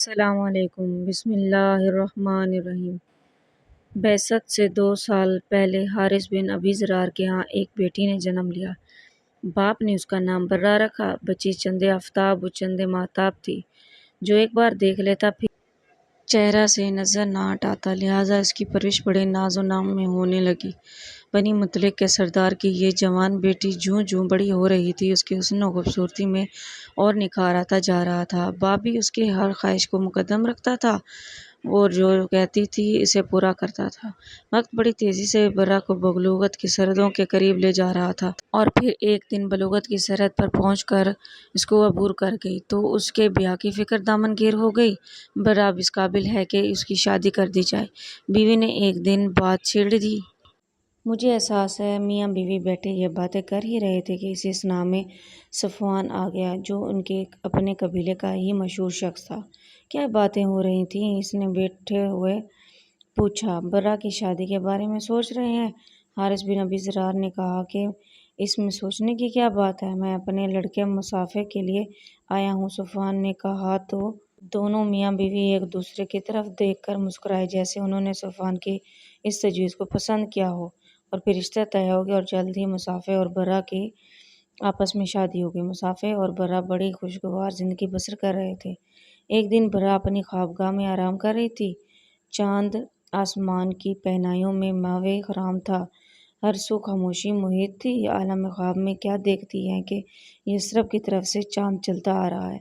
السلام علیکم۔ بسم اللہ الرحمن الرحیم۔ بعثت سے 2 سال پہلے حارث بن ابی ذرار کے ہاں ایک بیٹی نے جنم لیا۔ باپ نے اس کا نام برہ رکھا۔ بچی چندے آفتاب و چندے ماہتاب تھی، جو ایک بار دیکھ لیتا پھر چہرہ سے نظر نہ ہٹاتا، لہٰذا اس کی پرورش بڑے ناز و نام میں ہونے لگی۔ بنی مطلق کے سردار کی یہ جوان بیٹی جوں جوں بڑی ہو رہی تھی، اس کے حسن و خوبصورتی میں اور نکھار آتا جا رہا تھا۔ باپ بھی اس کی ہر خواہش کو مقدم رکھتا تھا اور جو کہتی تھی اسے پورا کرتا تھا۔ وقت بڑی تیزی سے برہ کو بلوغت کی سرحدوں کے قریب لے جا رہا تھا، اور پھر ایک دن بلوغت کی سرحد پر پہنچ کر اس کو عبور کر گئی تو اس کے بیاہ کی فکر دامن گیر ہو گئی۔ برہ اب اس قابل ہے کہ اس کی شادی کر دی جائے۔ بیوی نے ایک دن بات چھیڑ دی۔ مجھے احساس ہے میاں بیوی بیٹھے یہ باتیں کر ہی رہے تھے کہ اسی اثناء میں صفوان آ گیا، جو ان کے اپنے قبیلے کا ہی مشہور شخص تھا۔ کیا باتیں ہو رہی تھیں؟ اس نے بیٹھے ہوئے پوچھا۔ برہ کی شادی کے بارے میں سوچ رہے ہیں، حارث بن ابی ذرار نے کہا کہ اس میں سوچنے کی کیا بات ہے، میں اپنے لڑکے مصافحے کے لیے آیا ہوں۔ صفوان نے کہا تو دونوں میاں بیوی ایک دوسرے کی طرف دیکھ کر مسکرائے، جیسے انہوں نے صفوان کی اس تجویز کو پسند کیا ہو، اور پھر رشتہ طے ہو گیا اور جلد ہی مصافحے اور برہ کی آپس میں شادی ہو گئی۔ مصافحے اور برہ بڑی خوشگوار زندگی بسر کر رہے تھے۔ ایک دن برہ اپنی خوابگاہ میں آرام کر رہی تھی۔ چاند آسمان کی پہنائیوں میں ماوِ خرام تھا، ہر سو خاموشی محیط تھی۔ عالم خواب میں کیا دیکھتی ہے کہ یثرب کی طرف سے چاند چلتا آ رہا ہے،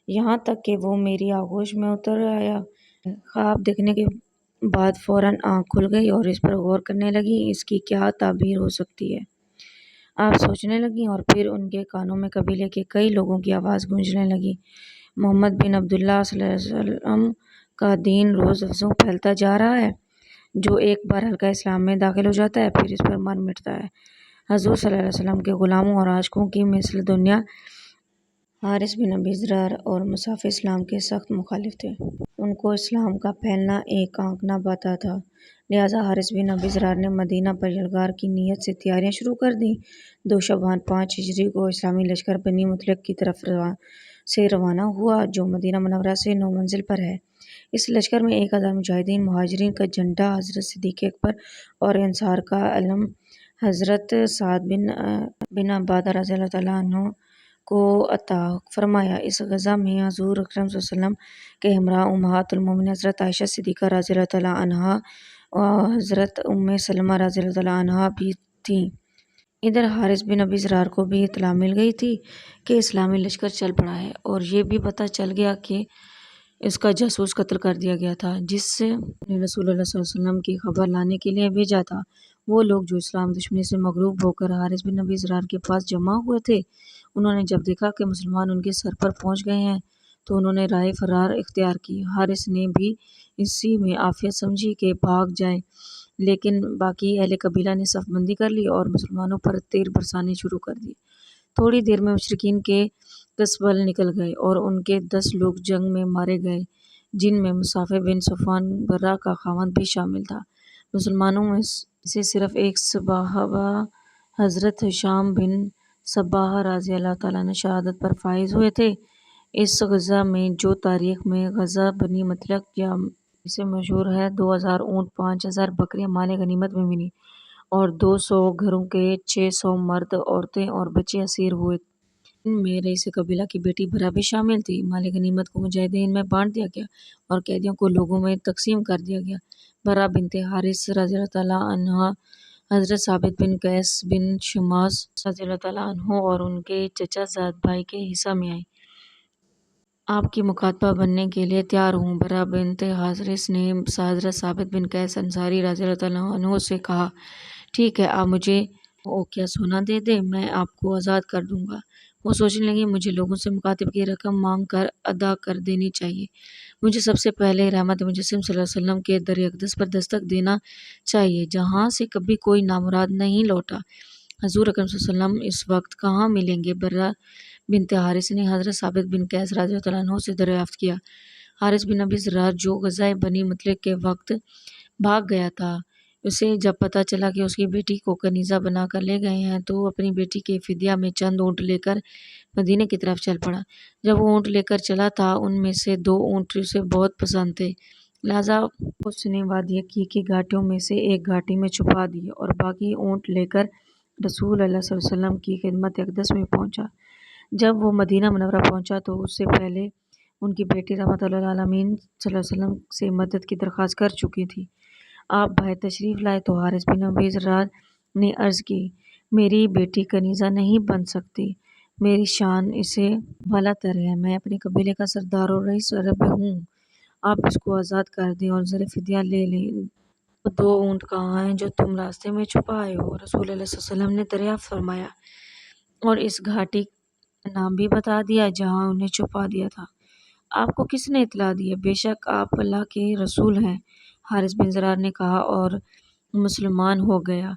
یہاں تک کہ وہ میری آغوش میں اتر آیا۔ خواب دیکھنے کے بعد فوراً آنکھ کھل گئی اور اس پر غور کرنے لگی، اس کی کیا تعبیر ہو سکتی ہے۔ آپ سوچنے لگیں اور پھر ان کے کانوں میں قبیلے کے کئی لوگوں کی آواز گونجنے لگی۔ محمد بن عبداللہ صلی اللہ علیہ وسلم کا دین روز افزوں پھیلتا جا رہا ہے۔ جو ایک بار حلقہ اسلام میں داخل ہو جاتا ہے پھر اس پر من مٹتا ہے۔ حضور صلی اللہ علیہ وسلم کے غلاموں اور عاشقوں کی مثل دنیا۔ حارث بن ابی ذرار اور مصافحہ اسلام کے سخت مخالف تھے۔ ان کو اسلام کا پھیلنا ایک آنک نہ بھاتا تھا، لہٰذا حارث بن ابی ذرار نے مدینہ پر یلغار کی نیت سے تیاریاں شروع کر دیں۔ 2 شعبان 5 ہجری کو اسلامی لشکر بنی مطلق کی طرف سے روانہ ہوا، جو مدینہ منورہ سے 9 منزل پر ہے۔ اس لشکر میں 1000 مجاہدین، مہاجرین کا جھنڈا حضرت صدیق اکبر اور انصار کا علم حضرت سعد بن عبادہ رضی اللہ تعالیٰ عنہ کو عطا فرمایا۔ اس غزہ میں حضور اکرم صلی اللہ علیہ وسلم کے ہمراہ امہات المومنین حضرت عائشہ صدیقہ رضی اللہ تعالیٰ عنہا اور حضرت ام سلمہ رضی اللہ تعالیٰ عنہا بھی تھیں۔ ادھر حارث بن ابی ذرار کو بھی اطلاع مل گئی تھی کہ اسلامی لشکر چل پڑا ہے، اور یہ بھی پتہ چل گیا کہ اس کا جاسوس قتل کر دیا گیا تھا، جس سے نے رسول اللہ صلی اللہ علیہ وسلم کی خبر لانے کے لیے بھیجا تھا۔ وہ لوگ جو اسلام دشمنی سے مغلوب ہو کر حارث بن ابی ذرار کے پاس جمع ہوئے تھے، انہوں نے جب دیکھا کہ مسلمان ان کے سر پر پہنچ گئے ہیں تو انہوں نے راہ فرار اختیار کی۔ حارث نے بھی اسی میں عافیت سمجھی کہ بھاگ جائیں، لیکن باقی اہل قبیلہ نے صف بندی کر لی اور مسلمانوں پر تیر برسانے شروع کر دیے۔ تھوڑی دیر میں مشرکین کے قصبل نکل گئے اور ان کے 10 لوگ جنگ میں مارے گئے، جن میں مصافحہ بن صفوان برہ کا خاوند بھی شامل تھا۔ مسلمانوں میں سے صرف ایک صحابہ حضرت ہشام بن صباح رضی اللہ تعالیٰ عنہ شہادت پر فائز ہوئے تھے۔ اس غزہ میں، جو تاریخ میں غزوہ بنی مطلق یا سے مشہور ہے، 2000 اونٹ، 5000 بکریاں مال غنیمت میں ملی اور 200 گھروں کے 600 مرد، عورتیں اور بچے اسیر ہوئے، ان میں رئیس قبیلہ کی بیٹی برہ بھی شامل تھی۔ مال غنیمت کو مجاہدین میں بانٹ دیا گیا اور قیدیوں کو لوگوں میں تقسیم کر دیا گیا۔ برہ بنت حارث رضی اللہ تعالیٰ عنہا حضرت ثابت بن قیس بن شماس رضی اللہ تعالیٰ عنہ اور ان کے چچا زاد بھائی کے حصہ میں آئیں۔ آپ کی مکاتبہ بننے کے لیے تیار ہوں۔ برہ بنت حارث نے حضرت ثابت بن قیس انصاری رضی اللہ تعالیٰ عنہ سے کہا، ٹھیک ہے، آپ مجھے اوقیہ سونا دے دیں، میں آپ کو آزاد کر دوں گا۔ وہ سوچنے لگی، مجھے لوگوں سے مکاتب کی رقم مانگ کر ادا کر دینی چاہیے، مجھے سب سے پہلے رحمت مجسم صلی اللہ علیہ وسلم کے در اقدس پر دستک دینا چاہیے، جہاں سے کبھی کوئی نامراد نہیں لوٹا۔ حضور اکرم صلی اللہ علیہ وسلم اس وقت کہاں ملیں گے؟ برہ بنت حارث نے حضرت ثابت بن قیس رضی اللہ تعالیٰ عنہ سے دریافت کیا۔ حارث بن ابی ذرار جو غزوہ بنی مطلق کے وقت بھاگ گیا تھا، اسے جب پتہ چلا کہ اس کی بیٹی کو کنیزہ بنا کر لے گئے ہیں تو وہ اپنی بیٹی کے فدیہ میں چند اونٹ لے کر مدینے کی طرف چل پڑا۔ جب وہ اونٹ لے کر چلا تھا ان میں سے 2 اونٹ اسے بہت پسند تھے، لہٰذا اس نے وادی عقیق کی گھاٹیوں میں سے ایک گھاٹی میں چھپا دیے اور باقی اونٹ لے کر رسول اللہ صلی اللہ علیہ وسلم کی خدمت اقدس میں پہنچا۔ جب وہ مدینہ منورہ پہنچا تو اس سے پہلے ان کی بیٹی رحمت للعالمین صلی اللہ علیہ وسلم سے مدد کی درخواست کر چکی تھی۔ آپ باہر تشریف لائے تو حارث بن ابی ذرار نے عرض کی، میری بیٹی کنیزہ نہیں بن سکتی، میری شان اسے بالا تر ہے، میں اپنے قبیلے کا سردار اور رئیس عرب ہوں، آپ اس کو آزاد کر دیں اور زر فدیہ لے لیں۔ وہ 2 اونٹ کہاں ہیں جو تم راستے میں چھپائے ہو؟ رسول اللہ صلی اللہ علیہ وسلم نے دریافت فرمایا اور اس گھاٹی کا نام بھی بتا دیا جہاں انہیں چھپا دیا تھا۔ آپ کو کس نے اطلاع دی ہے؟ بے شک آپ اللہ کے رسول ہیں، حارث بن ذرار نے کہا اور مسلمان ہو گیا۔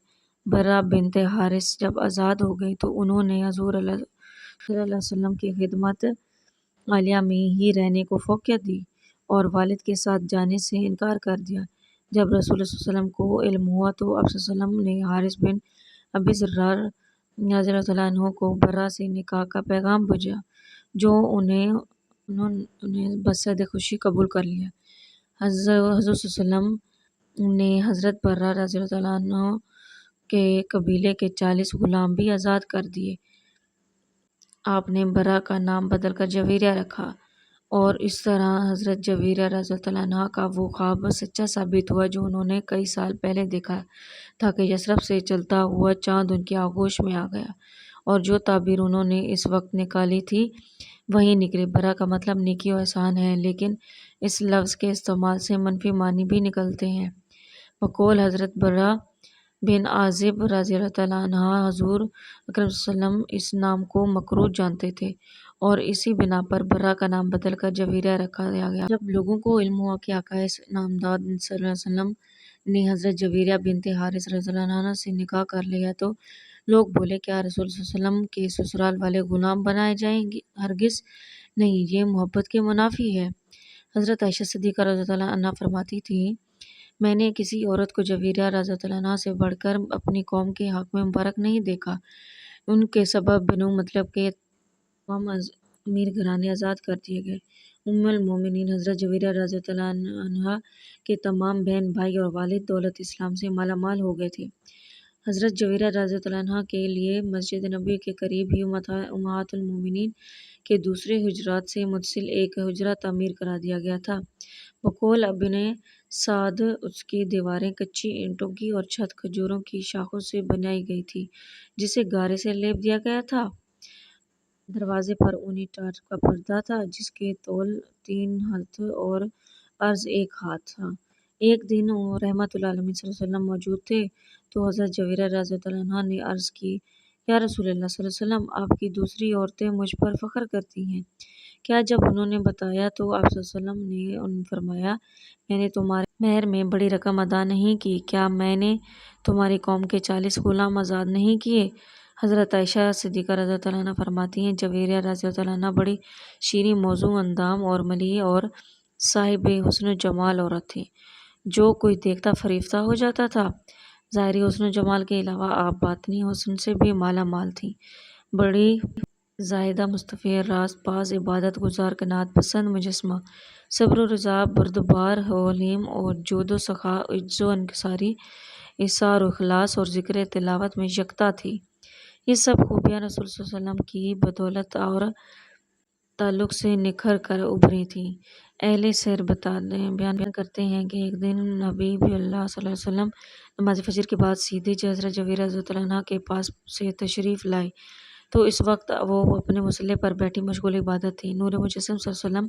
برہ بنت حارث جب آزاد ہو گئی تو انہوں نے حضور صلی اللہ علیہ وسلم کی خدمت عالیہ میں ہی رہنے کو فوقیت دی اور والد کے ساتھ جانے سے انکار کر دیا۔ جب رسول اللہ صلی اللہ علیہ وسلم کو علم ہوا تو آپ صلی اللہ علیہ وسلم نے حارث بن ابی ذرار رضی اللہ عنہ کو برہ سے نکاح کا پیغام بھیجا، جو انہوں نے بصد خوشی قبول کر لیا۔ حضور صلی اللہ علیہ وسلم نے حضرت برہ رضی اللہ عنہ کے قبیلے کے 40 غلام بھی آزاد کر دیے۔ آپ نے برہ کا نام بدل کر جویریہ رکھا اور اس طرح حضرت جویریہ رضی اللہ عنہ کا وہ خواب سچا ثابت ہوا جو انہوں نے کئی سال پہلے دیکھا تھا کہ یثرب سے چلتا ہوا چاند ان کی آغوش میں آ گیا، اور جو تعبیر انہوں نے اس وقت نکالی تھی وہی نکلی۔ برہ کا مطلب نیکی و احسان ہے، لیکن اس لفظ کے استعمال سے منفی معنی بھی نکلتے ہیں۔ بقول حضرت برہ بن عازب رضی اللہ عنہ حضور اکرم صلی اللہ علیہ وسلم اس نام کو مکروہ جانتے تھے اور اسی بنا پر برہ کا نام بدل کر جویریہ رکھا گیا۔ جب لوگوں کو علم ہوا کہ آقا نامدار صلی اللہ علیہ وسلم نے حضرت جویریہ بنت حارث رضی اللہ عنہ سے نکاح کر لیا تو لوگ بولے، کیا رسول صلی اللہ علیہ وسلم کے سسرال والے غلام بنائے جائیں گے؟ ہرگز نہیں، یہ محبت کے منافی ہے۔ حضرت عائشہ صدیقہ رضی اللہ عنہا فرماتی تھیں، میں نے کسی عورت کو جویریہ رضی اللہ عنہا سے بڑھ کر اپنی قوم کے حق میں مبارک نہیں دیکھا۔ ان کے سبب بنو مطلب کے تمام امیر گھرانے آزاد کر دیے گئے۔ ام المومنین حضرت جویریہ رضی اللہ عنہا کے تمام بہن بھائی اور والد دولت اسلام سے مالا مال ہو گئے تھے۔ حضرت جویریہ رضی اللہ عنہا کے لیے مسجد نبوی کے قریب ہی امہات المومنین کے دوسرے حجرات سے متصل ایک حجرہ تعمیر کرا دیا گیا تھا۔ بقول ابن سعد اس کی دیواریں کچی اینٹوں کی اور چھت کھجوروں کی شاخوں سے بنائی گئی تھی جسے گارے سے لیپ دیا گیا تھا۔ دروازے پر اونی ٹاٹ کا پردہ تھا جس کے طول 3 ہاتھ اور عرض 1 ہاتھ تھا۔ ایک دن رحمت للعالمین صلی اللہ علیہ وسلم موجود تھے تو حضرت جویریہ رضی اللہ عنہا نے عرض کی، یا رسول اللہ صلی اللہ علیہ وسلم، آپ کی دوسری عورتیں مجھ پر فخر کرتی ہیں کیا؟ جب انہوں نے بتایا تو آپ صلی اللہ علیہ وسلم نے فرمایا، میں نے تمہارے مہر میں بڑی رقم ادا نہیں کی، کیا میں نے تمہاری قوم کے 40 غلام آزاد نہیں کیے؟ حضرت عائشہ صدیقہ رضی اللہ عنہا فرماتی ہیں، جویریہ رضی اللہ عنہا بڑی شیریں موزوں اندام اور ملیح اور صاحب حسن و جمال عورت تھیں، جو کوئی دیکھتا فریفتہ ہو جاتا تھا۔ ظاہری حسن و جمال کے علاوہ آپ باطنی حسن سے بھی مالا مال تھیں۔ بڑی زاہدہ، مستغفر، راست باز، عبادت گزار، قناعت پسند، مجسمہ، صبر و رضا، بردبار، حلیم اور جود و سخا، عجز و انکساری، ایثار و اخلاص اور ذکر تلاوت میں یکتا تھی۔ یہ سب خوبیاں رسول صلی اللہ علیہ وسلم کی بدولت اور تعلق سے نکھر کر ابھری تھیں۔ اہل سیر بیان کرتے ہیں کہ ایک دن نبی اللہ صلی اللہ علیہ وسلم نماز فجر کے بعد سیدھے حضرت جویریہ رضی اللہ عنہا کے پاس سے تشریف لائے تو اس وقت وہ اپنے مصلی پر بیٹھی مشغول عبادت تھیں۔ نور مجسم صلی اللہ علیہ وسلم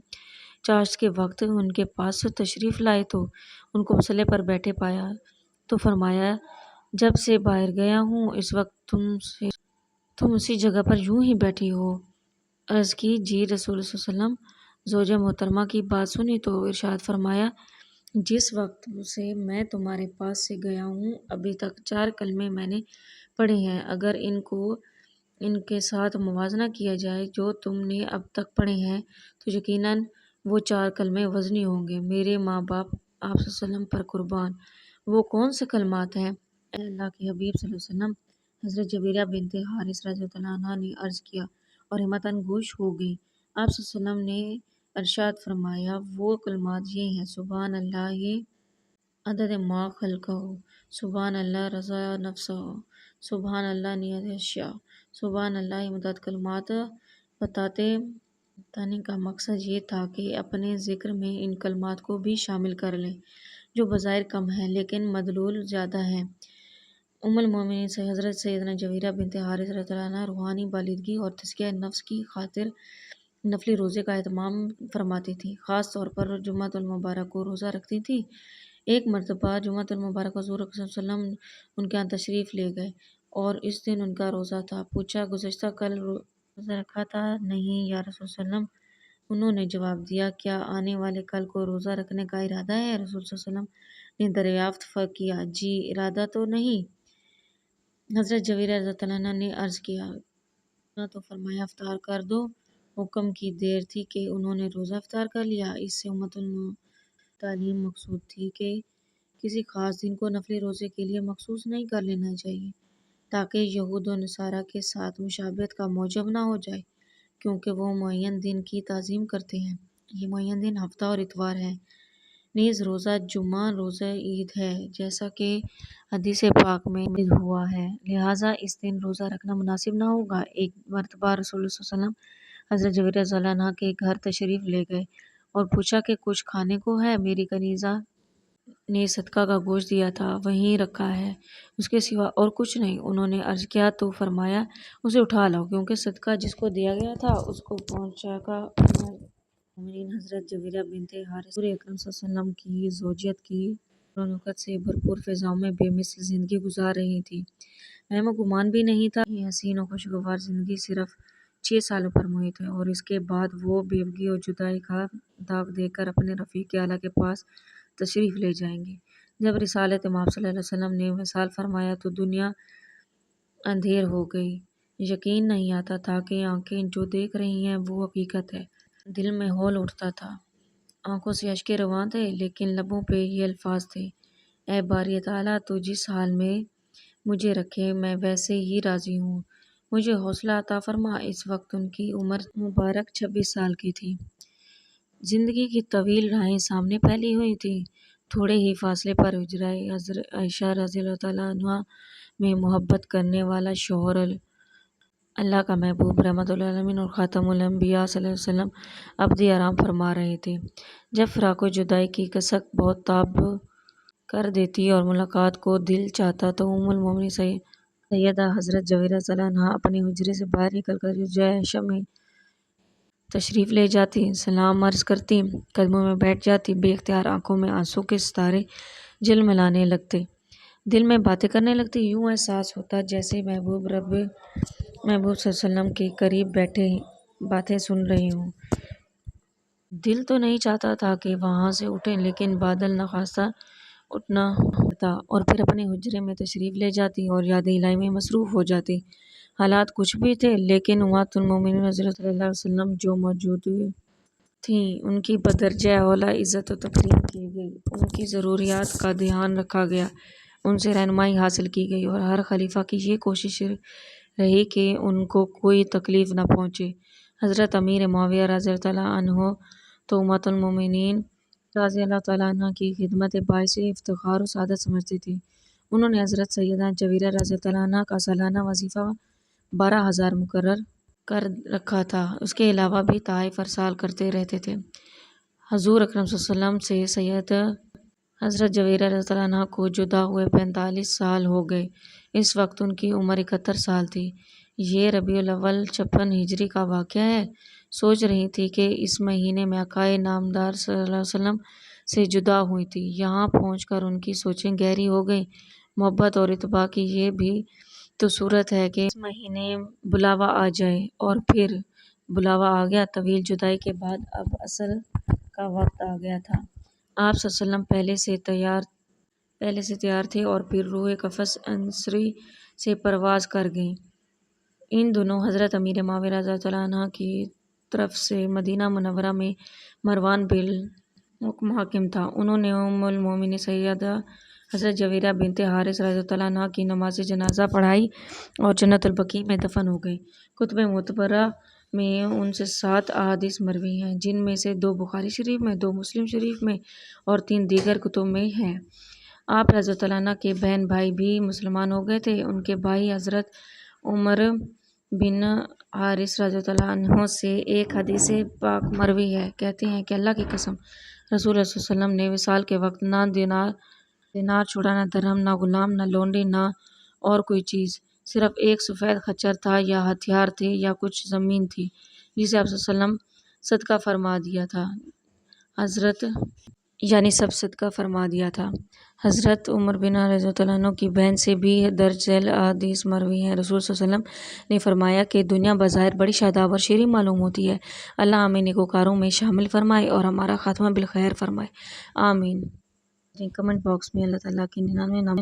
چاشت کے وقت ان کے پاس تشریف لائے تو ان کو مصلی پر بیٹھے پایا تو فرمایا، جب سے باہر گیا ہوں اس وقت تم اسی جگہ پر یوں ہی بیٹھی ہو؟ عرض کی، جی رسول صلی اللہ علیہ وسلم۔ زوجہ محترمہ کی بات سنی تو ارشاد فرمایا، جس وقت سے میں تمہارے پاس سے گیا ہوں ابھی تک 4 کلمے میں نے پڑھے ہیں، اگر ان کے ساتھ موازنہ کیا جائے جو تم نے اب تک پڑھے ہیں تو یقیناً وہ 4 کلمے وزنی ہوں گے۔ میرے ماں باپ آپ صلی اللہ علیہ وسلم پر قربان، وہ کون سے کلمات ہیں؟ اے اللہ کے حبیب صلی اللہ علیہ وسلم، حضرت جبیرہ بنت حارث رضی اللہ عنہ نے عرض کیا اور ہمتاً گوش ہو گئی۔ آپ صلی اللہ علیہ وسلم نے ارشاد فرمایا، وہ کلمات یہ ہیں: سبحان اللہ عدد ما خلقہ، سبحان اللہ رضا نفسہ، سبحان اللہ نیت اشیاء، سبحان اللہ مدد کلمات۔ بتانے کا مقصد یہ تھا کہ اپنے ذکر میں ان کلمات کو بھی شامل کر لیں جو بظاہر کم ہیں لیکن مدلول زیادہ ہیں۔ ام المومنین حضرت سیدنا جبیرہ بنت حارث رضی اللہ عنہ روحانی بالغی اور تزکیہ نفس کی خاطر نفلی روزے کا اہتمام فرماتی تھی، خاص طور پر جمعۃ المبارک کو روزہ رکھتی تھی۔ ایک مرتبہ جمعۃ المبارک حضور اکرم صلی اللہ علیہ وسلم ان کے یہاں تشریف لے گئے اور اس دن ان کا روزہ تھا۔ پوچھا، گزشتہ کل روزہ رکھا تھا؟ نہیں یا رسول صلی اللہ علیہ وسلم۔ انہوں نے جواب دیا، کیا آنے والے کل کو روزہ رکھنے کا ارادہ ہے؟ رسول صلی اللہ علیہ وسلم نے دریافت کیا، جی، ارادہ تو نہیں۔ حضرت جبیرہ رضی اللہ عنہ نے عرض کیا تو فرمایا، افطار کر دو۔ حکم کی دیر تھی کہ انہوں نے روزہ افطار کر لیا۔ اس سے امت تعلیم مقصود تھی کہ کسی خاص دن کو نفلی روزے کے لیے مخصوص نہیں کر لینا چاہیے تاکہ یہود و نصارہ کے ساتھ مشابہت کا موجب نہ ہو جائے، کیونکہ وہ معین دن کی تعظیم کرتے ہیں۔ یہ معین دن ہفتہ اور اتوار ہے۔ نیز روزہ جمعہ روزہ عید ہے، جیسا کہ حدیث پاک میں ہوا ہے، لہٰذا اس دن روزہ رکھنا مناسب نہ ہوگا۔ ایک مرتبہ رسول اللہ صلی اللہ علیہ وسلم حضرت جبیرہ رضی اللہ عنہ کے گھر تشریف لے گئے اور پوچھا کہ کچھ کھانے کو ہے؟ میری کنیزہ نے صدقہ کا گوشت دیا تھا، وہیں رکھا ہے، اس کے سوا اور کچھ نہیں۔ انہوں نے عرض کیا تو فرمایا، اسے اٹھا لاؤ، کیونکہ صدقہ جس کو دیا گیا تھا اس کو پہنچا گا۔ مومنین حضرت جبیرہ بنت حارث حضور اکرم صلی اللہ علیہ وسلم کی زوجیت کی رونقت سے بھرپور فضاؤں میں بے مثل زندگی گزار رہی تھی۔ وہم و گمان بھی نہیں تھا کہ یہ حسین و خوشگوار زندگی صرف 6 سالوں پر محیط ہے اور اس کے بعد وہ بیوگی اور جدائی کا داغ دے کر اپنے رفیق اعلیٰ کے پاس تشریف لے جائیں گے۔ جب رسالت مآب صلی اللہ علیہ وسلم نے وصال فرمایا تو دنیا اندھیر ہو گئی۔ یقین نہیں آتا تھا کہ آنکھیں جو دیکھ رہی ہیں وہ حقیقت ہے۔ دل میں ہول اٹھتا تھا، آنکھوں سے اشک رواں تھے، لیکن لبوں پہ یہ الفاظ تھے، اے باری تعالیٰ، تو جس حال میں مجھے رکھے میں ویسے ہی راضی ہوں، مجھے حوصلہ عطا فرما۔ اس وقت ان کی عمر مبارک 26 سال کی تھی۔ زندگی کی طویل راہیں سامنے پھیلی ہوئی تھیں۔ تھوڑے ہی فاصلے پر حجرہ حضرت عائشہ رضی اللہ تعالیٰ عنہا میں محبت کرنے والا شوہر اللہ کا محبوب رحمت للعالمین اور خاتم الانبیاء صلی اللہ علیہ وسلم ابدی آرام فرما رہے تھے۔ جب فراق و جدائی کی کسک بہت تاب کر دیتی اور ملاقات کو دل چاہتا تو ام المومنین سیدہ حضرت جبیرہ رضی اللہ عنہا اپنے حجرے سے باہر نکل کر حجرہ عائشہ میں تشریف لے جاتی، سلام عرض کرتی، قدموں میں بیٹھ جاتی، بے اختیار آنکھوں میں آنسوں کے ستارے جھلملانے لگتے، دل میں باتیں کرنے لگتی، یوں احساس ہوتا جیسے محبوب صلی اللہ علیہ وسلم کے قریب بیٹھے باتیں سن رہی ہوں۔ دل تو نہیں چاہتا تھا کہ وہاں سے اٹھیں، لیکن بادل نخواستہ اٹھنا پڑتا اور پھر اپنے حجرے میں تشریف لے جاتی اور یاد الہی میں مصروف ہو جاتی۔ حالات کچھ بھی تھے، لیکن امہات المومنین حضرت صلی اللہ علیہ وسلم جو موجود تھیں ان کی بدرجہ اولیٰ عزت و تکریم کی گئی، ان کی ضروریات کا دھیان رکھا گیا، ان سے رہنمائی حاصل کی گئی اور ہر خلیفہ کی یہ کوشش رہی کہ ان کو کوئی تکلیف نہ پہنچے۔ حضرت امیر معاویہ رضی اللہ عنہ تو امہات المومنین رضی اللہ تعالیٰ عنہ کی خدمت باعث افتخار و سعادت سمجھتے تھے۔ انہوں نے حضرت سیدہ جبیرہ رضی اللہ عنہ کا سالانہ وظیفہ 12,000 مقرر کر رکھا تھا، اس کے علاوہ بھی تحائف ارسال کرتے رہتے تھے۔ حضور اکرم صلی اللہ علیہ وسلم سے سیدہ حضرت جبیرہ رضی اللہ عنہ کو جدا ہوئے 45 سال ہو گئے، اس وقت ان کی عمر 71 سال تھی۔ یہ ربیع الاول 56 ہجری کا واقعہ ہے۔ سوچ رہی تھی کہ اس مہینے میں آقائے نامدار صلی اللہ علیہ وسلم سے جدا ہوئی تھی۔ یہاں پہنچ کر ان کی سوچیں گہری ہو گئیں۔ محبت اور اتباع کی یہ بھی تو صورت ہے کہ اس مہینے بلاوا آ جائے، اور پھر بلاوا آ گیا۔ طویل جدائی کے بعد اب اصل کا وقت آ گیا تھا۔ آپ صلی اللہ علیہ وسلم پہلے سے تیار تھے اور پھر روح قدس انصری سے پرواز کر گئیں۔ ان دنوں حضرت امیر معاویہ رضی اللہ عنہ کی طرف سے مدینہ منورہ میں مروان بالحکم حاکم تھا۔ انہوں نے ام المومنین سیدہ حضرت جویرہ بنت حارث رضی اللہ عنہ کی نماز جنازہ پڑھائی اور جنت البقیع میں دفن ہو گئی۔ کتب معتبرہ میں ان سے 7 احادیث مروی ہیں، جن میں سے 2 بخاری شریف میں، 2 مسلم شریف میں اور 3 دیگر کتب میں ہیں۔ آپ رضی اللہ عنہ کے بہن بھائی بھی مسلمان ہو گئے تھے۔ ان کے بھائی حضرت عمر بن حارث رضی اللہ عنہ سے ایک حدیث پاک مروی ہے، کہتے ہیں کہ اللہ کی قسم، رسول اللہ صلی اللہ علیہ وسلم نے وصال کے وقت نہ دینار چھوڑا، نہ درہم، نہ غلام، نہ لونڈی، نہ اور کوئی چیز، صرف ایک سفید خچر تھا یا ہتھیار تھے یا کچھ زمین تھی جسے آپ صلی اللہ علیہ وسلم صدقہ فرما دیا تھا۔ صدقہ فرما دیا تھا۔ حضرت عمر بن رضی اللہ عنہ کی بہن سے بھی درج ذیل احادیث مروی ہیں۔ رسول صلی اللہ علیہ وسلم نے فرمایا کہ دنیا بظاہر بڑی شاداب اور شیریں معلوم ہوتی ہے، اللہ ہمیں نیکوکاروں میں شامل فرمائے اور ہمارا خاتمہ بالخیر فرمائے، آمین۔ کمنٹ باکس میں اللہ تعالیٰ کی 99 نام